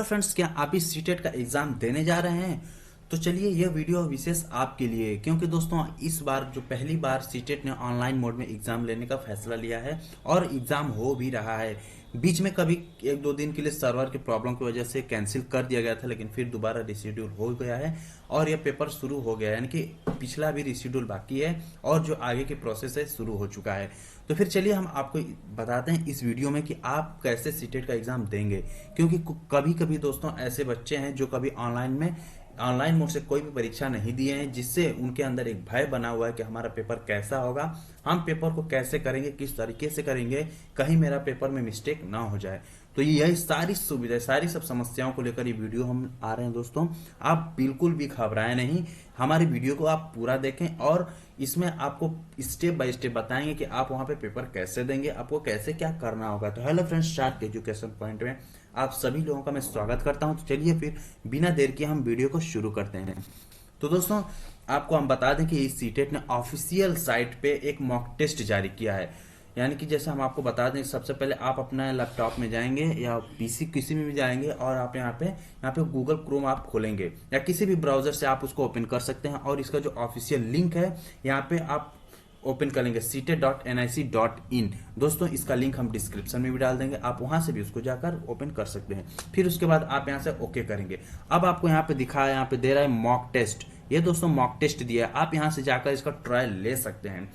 Friends, क्या आप इस सीटेट का एग्जाम देने जा रहे हैं? तो चलिए यह वीडियो विशेष आपके लिए, क्योंकि दोस्तों इस बार जो पहली बार सीटेट ने ऑनलाइन मोड में एग्जाम लेने का फैसला लिया है और एग्जाम हो भी रहा है। बीच में कभी एक दो दिन के लिए सर्वर की प्रॉब्लम की वजह से कैंसिल कर दिया गया था, लेकिन फिर दोबारा रिशेड्यूल हो गया है और यह पेपर शुरू हो गया है, यानी कि पिछला भी रिशेड्यूल बाकी है और जो आगे की प्रोसेस है शुरू हो चुका है। तो फिर चलिए हम आपको बताते हैं इस वीडियो में कि आप कैसे सीटेट का एग्जाम देंगे, क्योंकि कभी कभी दोस्तों ऐसे बच्चे हैं जो कभी ऑनलाइन मोड से कोई भी परीक्षा नहीं दिए हैं, जिससे उनके अंदर एक भय बना हुआ है कि हमारा पेपर कैसा होगा, हम पेपर को कैसे करेंगे, किस तरीके से करेंगे, कहीं मेरा पेपर में मिस्टेक ना हो जाए। तो यही सारी सुविधा, सारी सब समस्याओं को लेकर ये वीडियो हम आ रहे हैं दोस्तों। आप बिल्कुल भी घबराएं नहीं, हमारे वीडियो को आप पूरा देखें और इसमें आपको स्टेप बाय स्टेप बताएंगे कि आप वहां पे पेपर कैसे देंगे, आपको कैसे क्या करना होगा। तो hello friends, sharp education point में आप सभी लोगों का मैं स्वागत करता हूं। तो चलिए फिर बिना देर किए हम वीडियो को शुरू करते हैं। तो दोस्तों आपको हम बता दें कि इस सीटेट ने ऑफिशियल साइट पे एक मॉक टेस्ट जारी किया है। यानी कि जैसे हम आपको बता दें, सबसे पहले आप अपना लैपटॉप में जाएंगे या पीसी किसी में भी जाएंगे और आप यहाँ पे गूगल क्रोम आप खोलेंगे या किसी भी ब्राउजर से आप उसको ओपन कर सकते हैं और इसका जो ऑफिशियल लिंक है यहाँ पे आप ओपन करेंगे seated.nic.in। दोस्तों इसका लिंक हम डिस्क्रिप्शन में भी डाल देंगे, आप वहां से भी उसको जाकर ओपन कर सकते हैं। फिर उसके बाद आप यहाँ से ओके करेंगे। अब आपको यहाँ पे दिखा है, यहाँ पे दे रहा है मॉक टेस्ट। ये दोस्तों मॉक टेस्ट दिया है, आप यहाँ से जाकर इसका ट्रायल ले सकते हैं।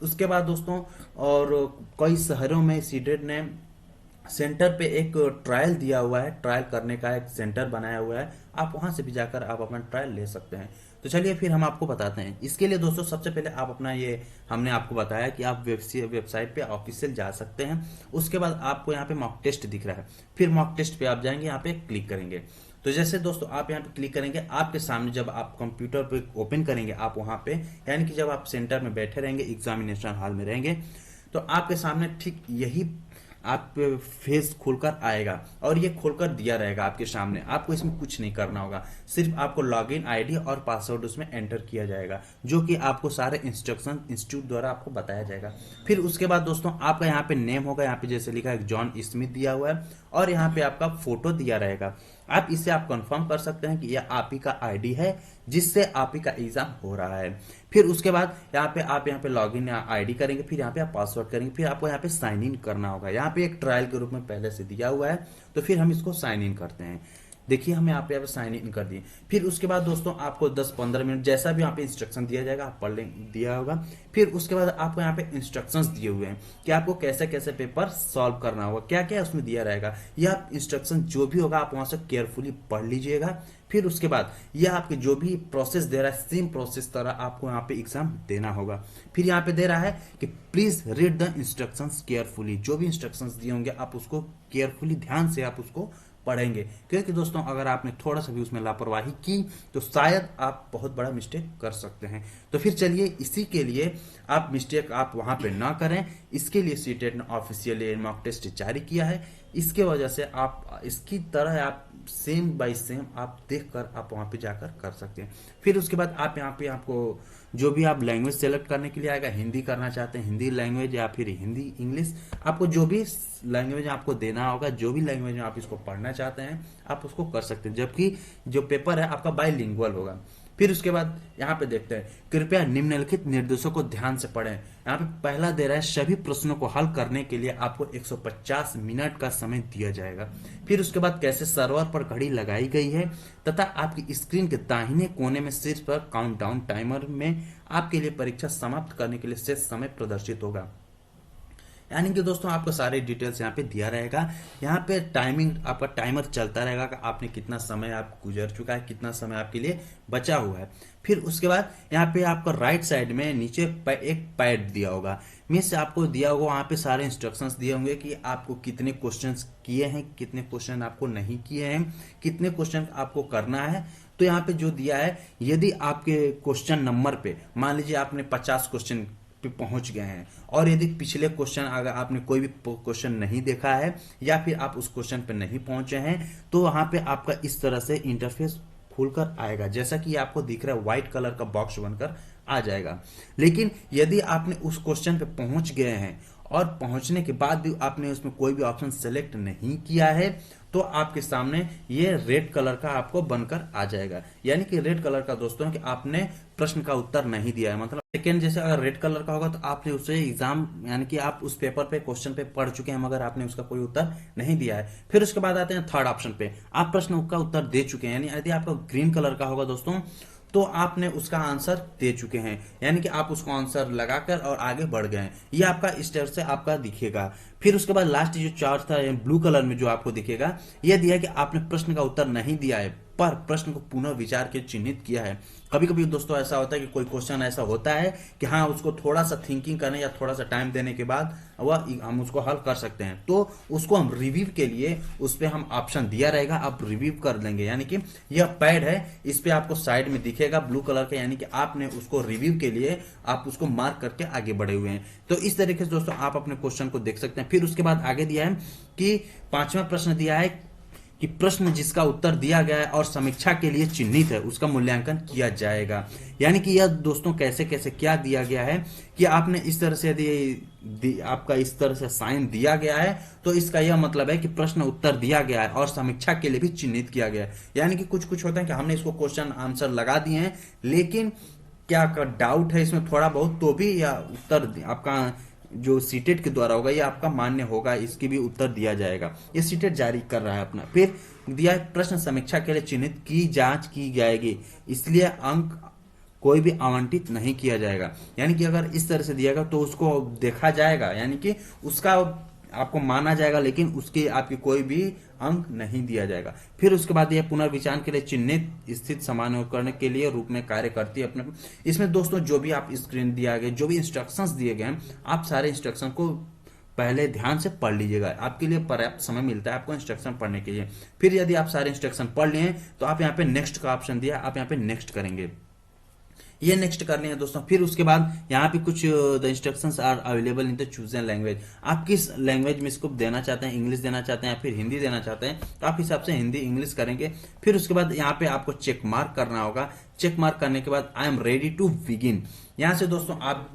उसके बाद दोस्तों और कई शहरों में सीटेट ने सेंटर पे एक ट्रायल दिया हुआ है, ट्रायल करने का एक सेंटर बनाया हुआ है, आप वहां से भी जाकर आप अपना ट्रायल ले सकते हैं। तो चलिए फिर हम आपको बताते हैं। इसके लिए दोस्तों सबसे पहले आप अपना हमने आपको बताया कि आप वेबसाइट पे ऑफिशियल जा सकते हैं। उसके बाद आपको यहाँ पे मॉक टेस्ट दिख रहा है, फिर मॉक टेस्ट पे आप जाएंगे, यहाँ पे क्लिक करेंगे। तो जैसे दोस्तों आप यहाँ पे क्लिक करेंगे, आपके सामने जब आप कंप्यूटर पे ओपन करेंगे, आप वहां पे यानी कि जब आप सेंटर में बैठे रहेंगे, एग्जामिनेशन हॉल में रहेंगे, तो आपके सामने ठीक यही आप फेस खोलकर आएगा और ये खोलकर दिया रहेगा आपके सामने। आपको इसमें कुछ नहीं करना होगा, सिर्फ आपको लॉगिन आईडी और पासवर्ड उसमें एंटर किया जाएगा, जो कि आपको सारे इंस्ट्रक्शन इंस्टीट्यूट द्वारा आपको बताया जाएगा। फिर उसके बाद दोस्तों आपका यहाँ पे नेम होगा, यहाँ पे जैसे लिखा है जॉन स्मिथ दिया हुआ है और यहाँ पे आपका फोटो दिया रहेगा। आप इसे आप कंफर्म कर सकते हैं कि यह आप ही का आईडी है जिससे आप ही का एग्जाम हो रहा है। फिर उसके बाद यहाँ पे लॉगिन आईडी करेंगे, फिर यहाँ पे आप पासवर्ड करेंगे, फिर आपको यहाँ पे साइन इन करना होगा। यहाँ पे एक ट्रायल के रूप में पहले से दिया हुआ है, तो फिर हम इसको साइन इन करते हैं। देखिए हमें यहाँ पे साइन इन कर दिए। फिर उसके बाद दोस्तों आपको 10-15 मिनट जैसा भी यहाँ पे इंस्ट्रक्शन दिया जाएगा आप पढ़ दिया होगा। फिर उसके बाद आपको यहाँ पे इंस्ट्रक्शंस दिए हुए हैं कि आपको कैसे कैसे पेपर सॉल्व करना होगा, क्या क्या उसमें दिया रहेगा। यह इंस्ट्रक्शन जो भी होगा आप वहां से केयरफुली पढ़ लीजिएगा। फिर उसके बाद यह आपके जो भी प्रोसेस दे रहा है, सेम प्रोसेस तरह आपको यहाँ पे एग्जाम देना होगा। फिर यहाँ पे दे रहा है कि please read the instructions carefully. जो भी इंस्ट्रक्शंस दिए होंगे आप उसको केयरफुली ध्यान से आप उसको पढ़ेंगे, क्योंकि दोस्तों अगर आपने थोड़ा सा भी उसमें लापरवाही की तो शायद आप बहुत बड़ा मिस्टेक कर सकते हैं। तो फिर चलिए इसी के लिए आप मिस्टेक आप वहां पे ना करें, इसके लिए सीटेट ने ऑफिशियली मॉक टेस्ट जारी किया है। इसके वजह से आप इसकी तरह आप सेम बाय सेम आप देखकर आप वहां पे जाकर कर सकते हैं। फिर उसके बाद आप यहाँ पे आपको जो भी आप लैंग्वेज सेलेक्ट करने के लिए आएगा, हिंदी करना चाहते हैं हिंदी लैंग्वेज या फिर हिंदी इंग्लिश, आपको जो भी लैंग्वेज आपको देना होगा, जो भी लैंग्वेज में आप इसको पढ़ना चाहते हैं आप उसको कर सकते हैं, जबकि जो पेपर है आपका बाइलिंगुअल होगा। फिर उसके बाद यहाँ पे देखते हैं, कृपया निम्नलिखित निर्देशों को ध्यान से पढ़ें। यहाँ पे पहला दे रहा है सभी प्रश्नों को हल करने के लिए आपको 150 मिनट का समय दिया जाएगा। फिर उसके बाद कैसे सर्वर पर घड़ी लगाई गई है तथा आपकी स्क्रीन के दाहिने कोने में शीर्ष पर काउंटडाउन टाइमर में आपके लिए परीक्षा समाप्त करने के लिए शेष समय प्रदर्शित होगा। यानी कि दोस्तों आपको सारे डिटेल्स यहाँ पे दिया रहेगा। यहाँ पे टाइमिंग आपका टाइमर चलता रहेगा कि आपने कितना समय आप गुजर चुका है, कितना समय आपके लिए बचा हुआ है। फिर उसके बाद यहाँ पे आपका राइट साइड में नीचे एक पैड दिया होगा, मीन्स आपको दिया होगा वहाँ पे सारे इंस्ट्रक्शंस दिए होंगे कि आपको कितने क्वेश्चंस किए हैं, कितने क्वेश्चन आपको नहीं किए हैं, कितने क्वेश्चन आपको करना है। तो यहाँ पे जो दिया है, यदि आपके क्वेश्चन नंबर पे मान लीजिए आपने 50 क्वेश्चन पहुंच गए हैं और यदि पिछले क्वेश्चन अगर आपने कोई भी क्वेश्चन नहीं देखा है या फिर आप उस क्वेश्चन पे नहीं पहुंचे हैं, तो वहां पे आपका इस तरह से इंटरफेस खुलकर आएगा, जैसा कि आपको दिख रहा है व्हाइट कलर का बॉक्स बनकर आ जाएगा। लेकिन यदि आपने उस क्वेश्चन पे पहुंच गए हैं और पहुंचने के बाद भी आपने उसमें कोई भी ऑप्शन सेलेक्ट नहीं किया है, तो आपके सामने ये रेड कलर का आपको बनकर आ जाएगा। यानी कि रेड कलर का दोस्तों कि आपने प्रश्न का उत्तर नहीं दिया है, मतलब सेकेंड जैसे अगर रेड कलर का होगा तो आपने उसे एग्जाम यानी कि आप उस पेपर पे क्वेश्चन पे पढ़ चुके हैं मगर आपने उसका कोई उत्तर नहीं दिया है। फिर उसके बाद आते हैं थर्ड ऑप्शन पे, आप प्रश्न का उत्तर दे चुके हैं, यानी यदि आपका ग्रीन कलर का होगा दोस्तों तो आपने उसका आंसर दे चुके हैं, यानी कि आप उसको आंसर लगाकर और आगे बढ़ गए हैं। ये आपका इस तरह से आपका दिखेगा। फिर उसके बाद लास्ट जो चार्ट था ब्लू कलर में जो आपको दिखेगा, यह दिया कि आपने प्रश्न का उत्तर नहीं दिया है पर प्रश्न को पुनः विचार के चिन्हित किया है। कभी कभी दोस्तों ऐसा होता है कि कोई क्वेश्चन ऐसा होता है कि हाँ उसको थोड़ा सा थिंकिंग करने या थोड़ा सा टाइम देने के बाद वह हम उसको हल कर सकते हैं, तो उसको हम रिव्यू के लिए उस पर हम ऑप्शन दिया रहेगा, आप रिव्यू कर लेंगे। यानी कि यह पैड है, इस पे आपको साइड में दिखेगा ब्लू कलर का, यानी कि आपने उसको रिव्यू के लिए आप उसको मार्क करके आगे बढ़े हुए हैं। तो इस तरीके से दोस्तों आप अपने क्वेश्चन को देख सकते हैं। फिर उसके बाद आगे दिया है कि पांचवा प्रश्न दिया है कि प्रश्न जिसका उत्तर दिया गया है और समीक्षा के लिए चिन्हित है उसका मूल्यांकन किया जाएगा। यानी कि यह दोस्तों कैसे कैसे क्या दिया गया है कि आपने इस तरह से यदि आपका इस तरह से साइन दिया गया है तो इसका यह मतलब है कि प्रश्न उत्तर दिया गया है और समीक्षा के लिए भी चिन्हित किया गया है। यानी कि कुछ कुछ होता है कि हमने इसको क्वेश्चन आंसर लगा दिए हैं लेकिन क्या का डाउट है इसमें थोड़ा बहुत, तो भी यह उत्तर आपका जो सीटेट के द्वारा होगा ये आपका मान्य होगा, इसकी भी उत्तर दिया जाएगा। ये सीटेट जारी कर रहा है अपना। फिर दिया है प्रश्न समीक्षा के लिए चिन्हित की जांच की जाएगी, इसलिए अंक कोई भी आवंटित नहीं किया जाएगा। यानी कि अगर इस तरह से दिएगा तो उसको देखा जाएगा, यानी कि उसका आपको माना जाएगा लेकिन उसके आपकी कोई भी अंक नहीं दिया जाएगा। फिर उसके बाद यह पुनर्विचार के लिए चिन्हित स्थित समानकरण के लिए रूप में कार्य करती है अपने। इसमें दोस्तों जो भी आप स्क्रीन दिया गया, जो भी इंस्ट्रक्शंस दिए गए हैं, आप सारे इंस्ट्रक्शन को पहले ध्यान से पढ़ लीजिएगा, आपके लिए पर्याप्त समय मिलता है आपको इंस्ट्रक्शन पढ़ने के लिए। फिर यदि आप सारे इंस्ट्रक्शन पढ़ लिए तो आप यहाँ पे नेक्स्ट का ऑप्शन दिया, आप यहाँ पे नेक्स्ट करेंगे, ये नेक्स्ट कर लिया दोस्तों। फिर उसके बाद यहाँ पे कुछ the instructions are available in the chosen language, आप किस लैंग्वेज में इसको देना चाहते हैं, इंग्लिश देना चाहते हैं या फिर हिंदी देना चाहते हैं, तो आप हिसाब से हिंदी इंग्लिश करेंगे। फिर उसके बाद यहाँ पे आपको चेक मार्क करना होगा। चेक मार्क करने के बाद I am ready to begin, यहाँ से दोस्तों आप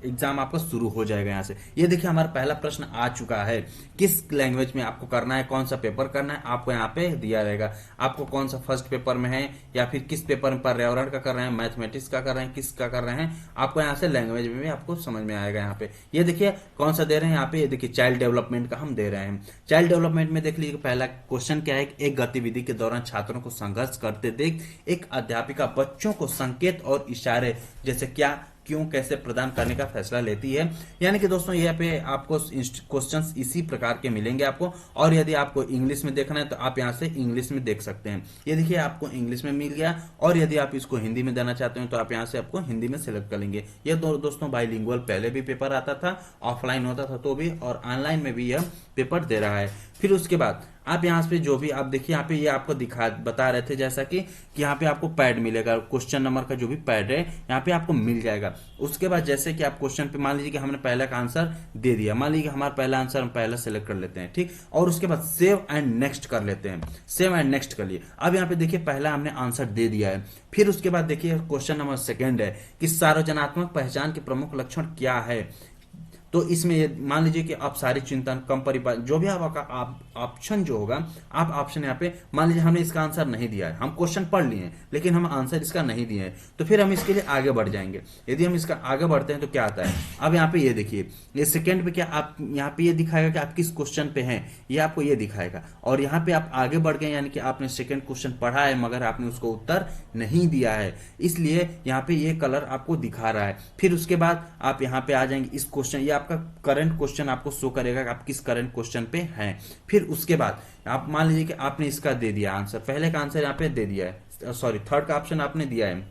एग्जाम आपका शुरू हो जाएगा। यहाँ से ये देखिए हमारा पहला प्रश्न आ चुका है, किस लैंग्वेज में आपको करना है, कौन सा पेपर करना है, आपको यहाँ पे दिया रहेगा। आपको कौन सा फर्स्ट पेपर में है या फिर किस पेपर में पर्यावरण का कर रहे हैं, मैथमेटिक्स का कर रहे हैं, किस का कर रहे हैं, आपको यहाँ से लैंग्वेज में भी आपको समझ में आएगा। यहाँ पे ये देखिए कौन सा दे रहे हैं, यहाँ पे ये देखिए चाइल्ड डेवलपमेंट का हम दे रहे हैं। चाइल्ड डेवलपमेंट में देख लीजिए पहला क्वेश्चन क्या है, एक गतिविधि के दौरान छात्रों को संघर्ष करते देख एक अध्यापिका बच्चों को संकेत और इशारे जैसे क्या, क्यों, कैसे प्रदान करने का फैसला लेती है। यानी कि दोस्तों यहाँ पे आपको क्वेश्चंस इसी प्रकार के मिलेंगे आपको। और यदि आपको इंग्लिश में देखना है तो आप यहाँ से इंग्लिश में देख सकते हैं। ये देखिए आपको इंग्लिश में मिल गया, और यदि आप इसको हिंदी में देना चाहते हैं तो आप यहाँ से आपको हिंदी में सिलेक्ट कर लेंगे। ये दोस्तों बाइलिंगुअल पहले भी पेपर आता था, ऑफलाइन होता था तो भी, और ऑनलाइन में भी यह पेपर दे रहा है। फिर उसके बाद आप यहाँ पे जो भी आप देखिए यहाँ पे ये आपको बता रहे थे जैसा कि यहाँ पे आपको पैड मिलेगा, क्वेश्चन नंबर का जो भी पैड है यहाँ पे आपको मिल जाएगा। उसके बाद जैसे कि आप क्वेश्चन पे मान लीजिए कि हमने पहला का आंसर दे दिया, मान लीजिए हमारा पहला आंसर हम पहला सेलेक्ट कर लेते हैं, ठीक, और उसके बाद सेव एंड नेक्स्ट कर लेते हैं। सेव एंड नेक्स्ट कर लिए। अब यहाँ पे देखिए पहला हमने आंसर दे दिया है। फिर उसके बाद देखिए क्वेश्चन नंबर सेकेंड है कि सार्वजनात्मक पहचान के प्रमुख लक्षण क्या है। तो इसमें मान लीजिए कि आप सारी चिंतन कम परिपाल जो भी आपका ऑप्शन जो होगा, आप ऑप्शन यहाँ पे मान लीजिए हमने इसका आंसर नहीं दिया है, हम क्वेश्चन पढ़ लिए हैं लेकिन हम आंसर इसका नहीं दिए हैं, तो फिर हम इसके लिए आगे बढ़ जाएंगे। यदि हम इसका आगे बढ़ते हैं तो क्या आता है, अब यहाँ पे ये देखिए ये सेकंड पे क्या आप यहाँ पे ये दिखाएगा कि आप किस क्वेश्चन पे हैं, ये आपको ये दिखाएगा। और यहाँ पे आप आगे बढ़ गए यानी कि आपने सेकंड क्वेश्चन पढ़ा है मगर आपने उसको उत्तर नहीं दिया है, इसलिए यहाँ पे ये कलर आपको दिखा रहा है। फिर उसके बाद आप यहाँ पे आ जाएंगे इस क्वेश्चन, ये आपका करंट क्वेश्चन आपको शो करेगा कि आप किस करंट क्वेश्चन पे हैं। फिर उसके बाद आप मान लीजिए कि आपने इसका दे दिया आंसर, पहले का आंसर यहाँ पे दे दिया है, सॉरी थर्ड का ऑप्शन आपने दिया है,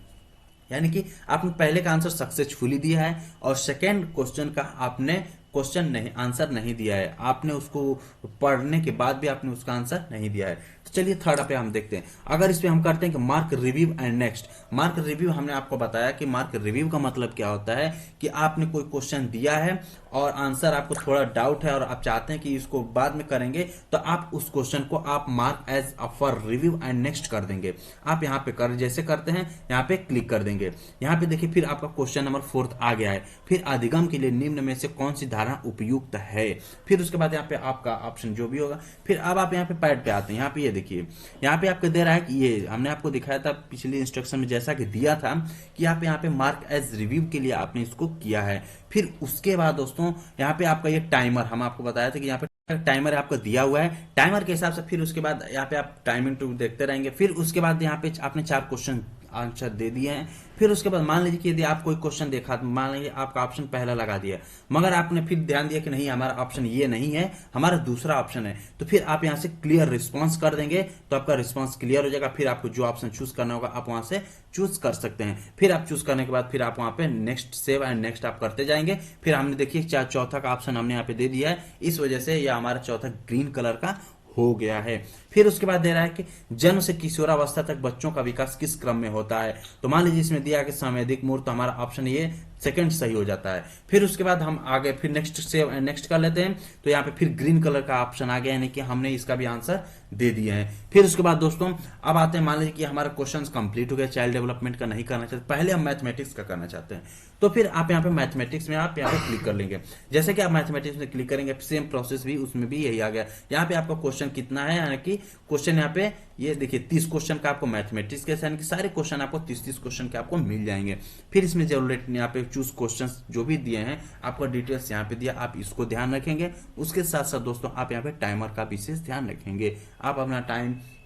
यानी कि आपने पहले का आंसर सक्सेसफुली दिया है और सेकेंड क्वेश्चन का आपने क्वेश्चन नहीं आंसर नहीं दिया है, आपने उसको पढ़ने के बाद भी आपने उसका आंसर नहीं दिया है। तो चलिए थर्ड पे हम देखते हैं। अगर इस पे हम करते हैं कि mark review and next. Mark review हमने आपको बताया कि मार्क रिव्यू का मतलब क्या होता है कि आपने कोई क्वेश्चन दिया है और आंसर आपको थोड़ा डाउट है और आप चाहते हैं कि इसको बाद में करेंगे, तो आप उस क्वेश्चन को आप mark as a for review and next कर देंगे। आप यहाँ पे कर जैसे करते हैं यहाँ पे क्लिक कर देंगे। यहाँ पे देखिए फिर आपका क्वेश्चन नंबर 4 आ गया है। फिर अधिगम के लिए निम्न में से कौन सी धारणा उपयुक्त है। फिर उसके बाद यहाँ पे आपका ऑप्शन जो भी होगा। फिर अब आप यहाँ पे पैड पे आते हैं। यहाँ पे ये देखिए, यहाँ पे आपको दे रहा है कि ये हमने आपको दिखाया था पिछली इंस्ट्रक्शन में जैसा कि दिया था कि आप यहाँ पे मार्क एज रिव्यू के लिए आपने इसको किया है। फिर उसके बाद दोस्तों यहाँ पे आपका ये टाइमर हम आपको बताया था कि यहाँ पे टाइमर आपको दिया हुआ है। टाइमर के हिसाब से फिर उसके बाद यहाँ पे आप टाइमिंग टू देखते रहेंगे। फिर उसके बाद यहाँ पे आपने 4 क्वेश्चन आंसर दे दिए हैं। फिर उसके बाद मान लीजिए कि यदि आप कोई क्वेश्चन देखा, मान लीजिए आपका ऑप्शन पहला लगा दिया, मगर आपने फिर ध्यान दिया कि नहीं हमारा ऑप्शन ये नहीं है, हमारा दूसरा ऑप्शन है, तो फिर आप यहाँ से क्लियर रिस्पांस कर देंगे तो आपका रिस्पांस क्लियर हो जाएगा। फिर आपको जो ऑप्शन चूज करना होगा आप वहां से चूज कर सकते हैं। फिर आप चूज करने के बाद फिर आप वहां पे नेक्स्ट सेव एंड नेक्स्ट आप करते जाएंगे। फिर हमने देखिए चौथा का ऑप्शन हमने यहाँ पे दे दिया है, इस वजह से यह हमारा चौथा ग्रीन कलर का हो गया है। फिर उसके बाद दे रहा है कि जन्म से किशोरावस्था तक बच्चों का विकास किस क्रम में होता है। तो मान लीजिए इसमें दिया कि सामयिक मूर्त, तो हमारा ऑप्शन ये सेकंड सही हो जाता है। फिर उसके बाद हम आगे फिर नेक्स्ट सेव एंड नेक्स्ट कर लेते हैं। तो यहाँ पे फिर ग्रीन कलर का ऑप्शन आ गया, यानी कि हमने इसका भी आंसर दे दिया है। फिर उसके बाद दोस्तों अब आते हैं, मान लीजिए कि हमारा क्वेश्चन कंप्लीट हो गया, चाइल्ड डेवलपमेंट का नहीं करना चाहते, पहले हम मैथमेटिक्स का करना चाहते हैं। तो फिर आप यहाँ पे मैथमेटिक्स में आप यहाँ पे क्लिक कर लेंगे। जैसे कि आप मैथमेटिक्स में क्लिक करेंगे सेम प्रोसेस भी उसमें भी यही आ गया। यहाँ पे आपका क्वेश्चन कितना है, यानी कि क्वेश्चन यहाँ पे ये देखिए 30 क्वेश्चन का आपको मैथमेटिक्स के, यानी कि सारे क्वेश्चन आपको 30 क्वेश्चन के आपको मिल जाएंगे। फिर इसमें जरूरत यहाँ पे चूज क्वेश्चन जो भी दिए हैं आपको डिटेल्स यहाँ पे दिया, आप इसको ध्यान रखेंगे। उसके साथ साथ दोस्तों आप यहाँ पे टाइमर का विशेष ध्यान रखेंगे। आप अपना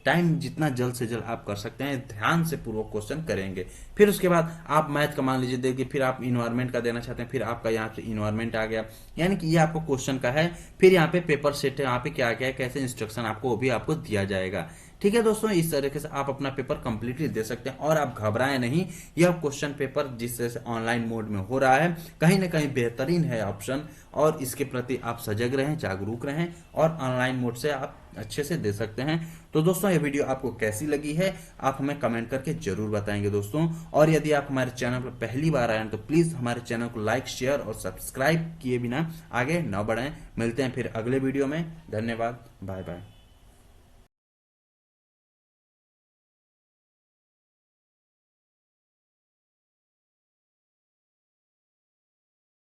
टाइम जितना जल्द से जल्द आप कर सकते हैं, ध्यान से पूर्वक क्वेश्चन करेंगे। फिर उसके बाद आप मैथ का मान लीजिए देखिए, फिर आप इन्वायरमेंट का देना चाहते हैं, फिर आपका यहाँ से इन्वायरमेंट आ गया, यानी कि ये आपको क्वेश्चन का है। फिर यहाँ पे पेपर सेट है, यहाँ पे क्या क्या है, कैसे इंस्ट्रक्शन आपको वो भी आपको दिया जाएगा। ठीक है दोस्तों, इस तरीके से आप अपना पेपर कंप्लीटली दे सकते हैं और आप घबराएं नहीं। यह क्वेश्चन पेपर जिस तरह से ऑनलाइन मोड में हो रहा है कहीं ना कहीं बेहतरीन है ऑप्शन, और इसके प्रति आप सजग रहें, जागरूक रहें और ऑनलाइन मोड से आप अच्छे से दे सकते हैं। तो दोस्तों ये वीडियो आपको कैसी लगी है आप हमें कमेंट करके जरूर बताएंगे दोस्तों। और यदि आप हमारे चैनल पर पहली बार आए हैं तो प्लीज हमारे चैनल को लाइक, शेयर और सब्सक्राइब किए बिना आगे न बढ़ें। मिलते हैं फिर अगले वीडियो में। धन्यवाद, बाय बाय।